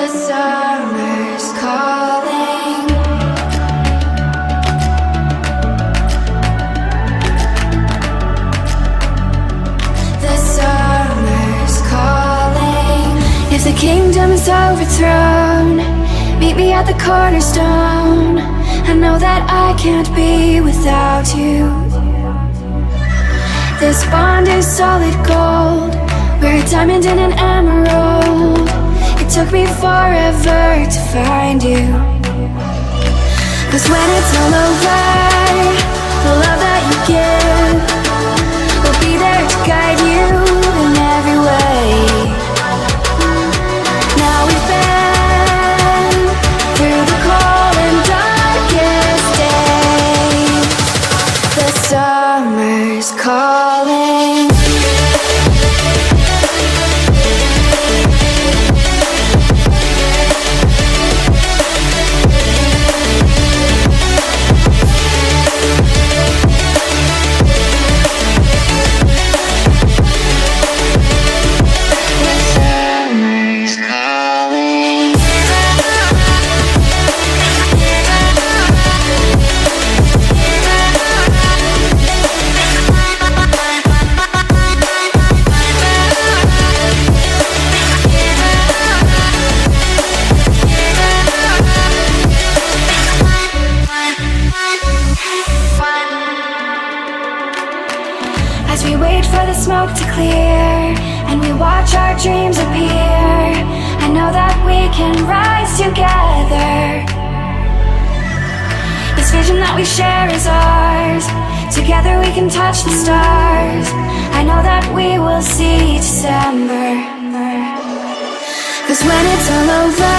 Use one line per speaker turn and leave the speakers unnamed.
The summer's calling. The summer's calling. If the kingdom is overthrown, meet me at the cornerstone. I know that I can't be without you. This bond is solid gold. We're a diamond and an emerald. It took me forever to find you. 'Cause when it's all over, the love that you give will be there to guide you in every way. Now we've been through the cold and darkest days. The summer's calling. As we wait for the smoke to clear and we watch our dreams appear, I know that we can rise together. This vision that we share is ours. Together we can touch the stars. I know that we will see December. 'Cause when it's all over,